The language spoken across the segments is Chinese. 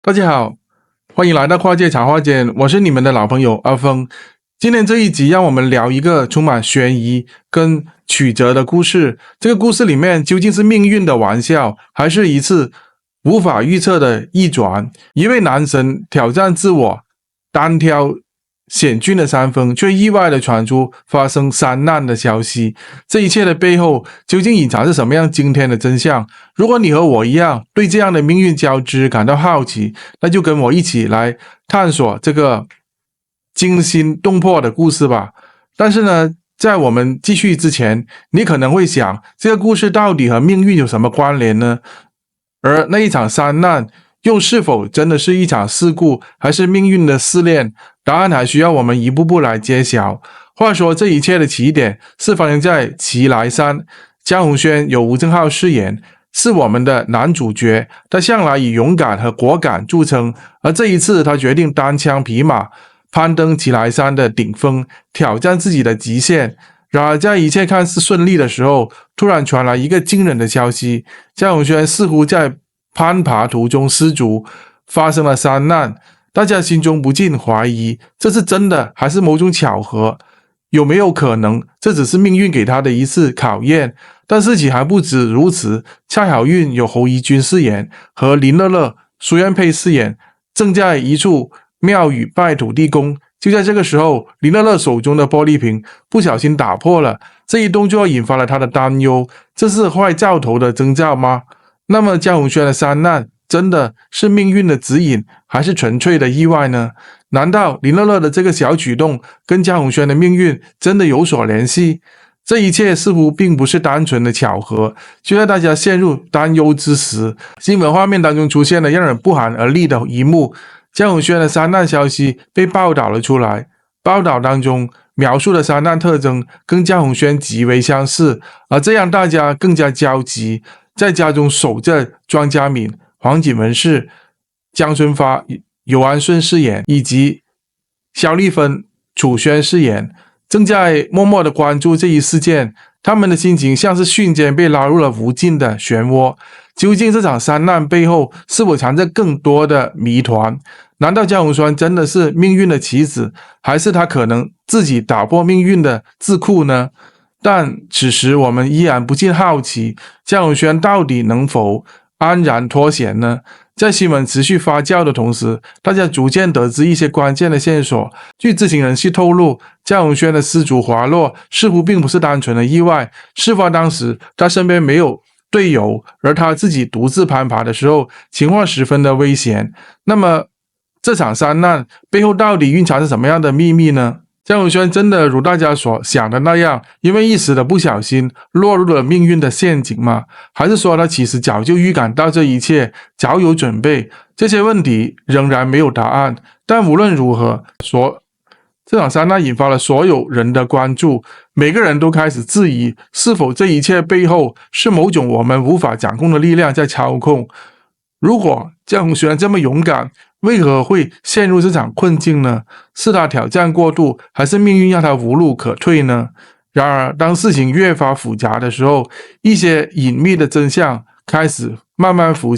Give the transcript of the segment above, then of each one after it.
大家好，欢迎来到跨界茶话间，我是你们的老朋友阿峰。今天这一集，让我们聊一个充满悬疑跟曲折的故事。这个故事里面究竟是命运的玩笑，还是一次无法预测的逆转？一位男神挑战自我，单挑险峻的山峰，却意外的传出发生山难的消息。这一切的背后，究竟隐藏着什么样惊天的真相？如果你和我一样对这样的命运交织感到好奇，那就跟我一起来探索这个惊心动魄的故事吧。但是呢，在我们继续之前，你可能会想，这个故事到底和命运有什么关联呢？而那一场山难又是否真的是一场事故，还是命运的试炼？答案还需要我们一步步来揭晓。话说，这一切的起点是发生在奇来山。江宏轩由吴镇浩饰演，是我们的男主角。他向来以勇敢和果敢著称，而这一次他决定单枪匹马攀登奇来山的顶峰，挑战自己的极限。然而，在一切看似顺利的时候，突然传来一个惊人的消息：江宏轩似乎在攀爬途中失足，发生了山难。大家心中不禁怀疑，这是真的还是某种巧合？有没有可能这只是命运给他的一次考验？但事情还不止如此，蔡好运由侯怡君饰演，和林乐乐、苏妍佩饰演，正在一处庙宇拜土地公。就在这个时候，林乐乐手中的玻璃瓶不小心打破了，这一动作引发了他的担忧，这是坏兆头的征兆吗？那么江宏轩的山难真的是命运的指引，还是纯粹的意外呢？难道林乐乐的这个小举动跟江宏轩的命运真的有所联系？这一切似乎并不是单纯的巧合。就在大家陷入担忧之时，新闻画面当中出现了让人不寒而栗的一幕：江宏轩的山难消息被报道了出来。报道当中描述的山难特征跟江宏轩极为相似，而这让大家更加焦急。在家中守着庄家敏、黄锦文饰、江春发、尤安顺饰演，以及肖丽芬、楚轩饰演，正在默默的关注这一事件。他们的心情像是瞬间被拉入了无尽的漩涡。究竟这场山难背后是否藏着更多的谜团？难道江宏轩真的是命运的棋子，还是他可能自己打破命运的智库呢？但此时我们依然不禁好奇，江宏轩到底能否安然脱险呢？在新闻持续发酵的同时，大家逐渐得知一些关键的线索。据知情人士透露，江宏轩的失足滑落似乎并不是单纯的意外。事发当时，他身边没有队友，而他自己独自攀爬的时候，情况十分的危险。那么，这场山难背后到底蕴藏着什么样的秘密呢？江宏轩真的如大家所想的那样，因为一时的不小心落入了命运的陷阱吗？还是说他其实早就预感到这一切，早有准备？这些问题仍然没有答案。但无论如何说，这场山难引发了所有人的关注，每个人都开始质疑，是否这一切背后是某种我们无法掌控的力量在操控？如果江宏轩这么勇敢，为何会陷入这场困境呢？是他挑战过度，还是命运让他无路可退呢？然而，当事情越发复杂的时候，一些隐秘的真相开始慢慢浮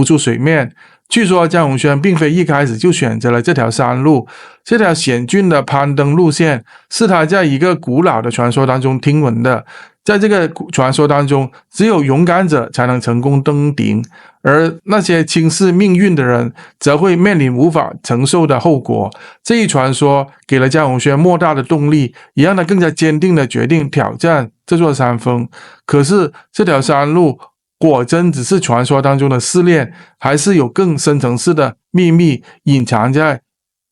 出水面。据说江宏轩并非一开始就选择了这条山路，这条险峻的攀登路线是他在一个古老的传说当中听闻的。在这个传说当中，只有勇敢者才能成功登顶，而那些轻视命运的人则会面临无法承受的后果。这一传说给了江宏轩莫大的动力，也让他更加坚定地决定挑战这座山峰。可是这条山路果真只是传说当中的试炼，还是有更深层次的秘密隐藏在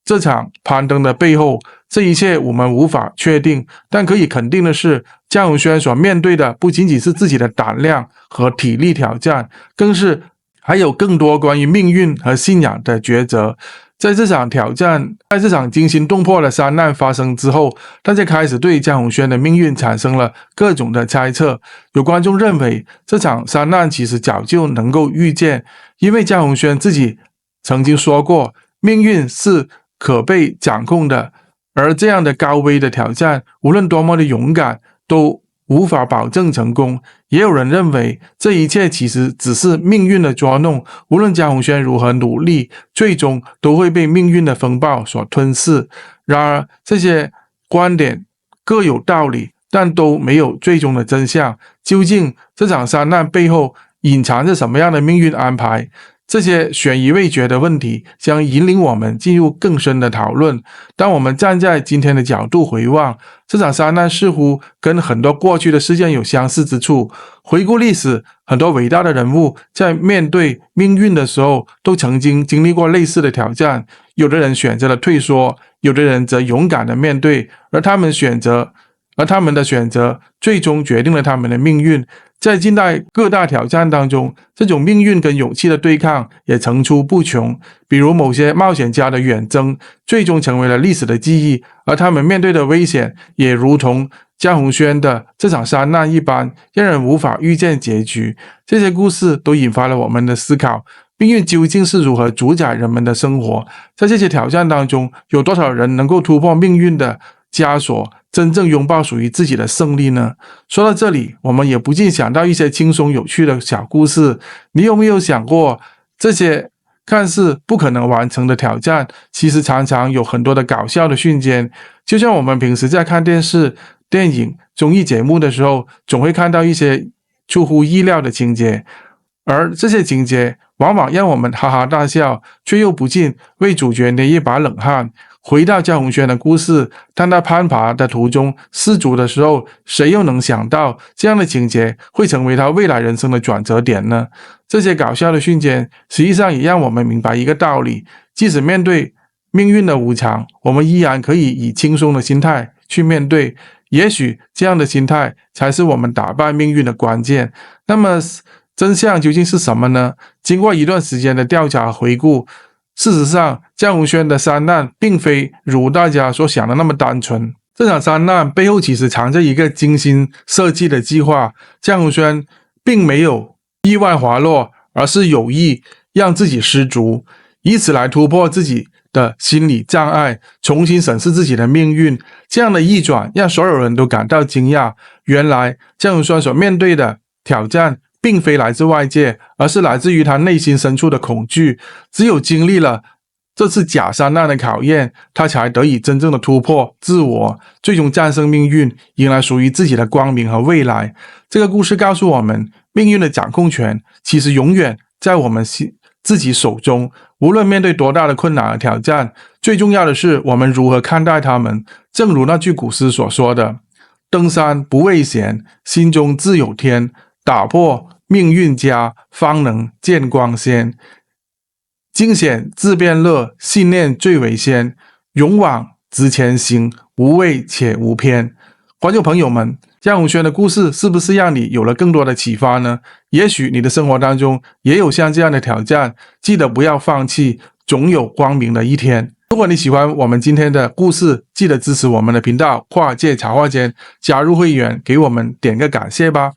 这场攀登的背后？这一切我们无法确定，但可以肯定的是，江宏轩所面对的不仅仅是自己的胆量和体力挑战，更是还有更多关于命运和信仰的抉择。在这场惊心动魄的山难发生之后，大家开始对江宏轩的命运产生了各种的猜测。有观众认为，这场山难其实早就能够预见，因为江宏轩自己曾经说过，命运是可被掌控的。而这样的高危的挑战，无论多么的勇敢，都无法保证成功。也有人认为这一切其实只是命运的捉弄，无论江宏轩如何努力，最终都会被命运的风暴所吞噬。然而这些观点各有道理，但都没有最终的真相。究竟这场山难背后隐藏着什么样的命运安排？这些悬疑未决的问题将引领我们进入更深的讨论。当我们站在今天的角度回望，这场山难似乎跟很多过去的事件有相似之处。回顾历史，很多伟大的人物在面对命运的时候都曾经经历过类似的挑战。有的人选择了退缩，有的人则勇敢的面对，而他们的选择最终决定了他们的命运。在近代各大挑战当中，这种命运跟勇气的对抗也层出不穷。比如某些冒险家的远征最终成为了历史的记忆，而他们面对的危险也如同江宏轩的这场山难一般，让人无法预见结局。这些故事都引发了我们的思考，命运究竟是如何主宰人们的生活？在这些挑战当中，有多少人能够突破命运的枷锁，真正拥抱属于自己的胜利呢？说到这里，我们也不禁想到一些轻松有趣的小故事。你有没有想过，这些看似不可能完成的挑战，其实常常有很多的搞笑的瞬间？就像我们平时在看电视、电影、综艺节目的时候，总会看到一些出乎意料的情节，而这些情节往往让我们哈哈大笑，却又不禁为主角捏一把冷汗。回到江宏轩的故事，当他攀爬的途中失足的时候，谁又能想到这样的情节会成为他未来人生的转折点呢？这些搞笑的瞬间实际上也让我们明白一个道理，即使面对命运的无常，我们依然可以以轻松的心态去面对，也许这样的心态才是我们打败命运的关键。那么真相究竟是什么呢？经过一段时间的调查和回顾，事实上，江宏轩的山难并非如大家所想的那么单纯。这场山难背后其实藏着一个精心设计的计划。江宏轩并没有意外滑落，而是有意让自己失足，以此来突破自己的心理障碍，重新审视自己的命运。这样的逆转让所有人都感到惊讶。原来江宏轩所面对的挑战并非来自外界，而是来自于他内心深处的恐惧。只有经历了这次假山难的考验，他才得以真正的突破自我，最终战胜命运，迎来属于自己的光明和未来。这个故事告诉我们，命运的掌控权其实永远在我们自己手中。无论面对多大的困难和挑战，最重要的是我们如何看待他们。正如那句古诗所说的，登山不畏险，心中自有天，打破命运枷，方能见光鲜。惊险自便乐，信念最为先。勇往直前行，无畏且无偏。观众朋友们，江宏轩的故事是不是让你有了更多的启发呢？也许你的生活当中也有像这样的挑战，记得不要放弃，总有光明的一天。如果你喜欢我们今天的故事，记得支持我们的频道跨界茶话间，加入会员，给我们点个感谢吧。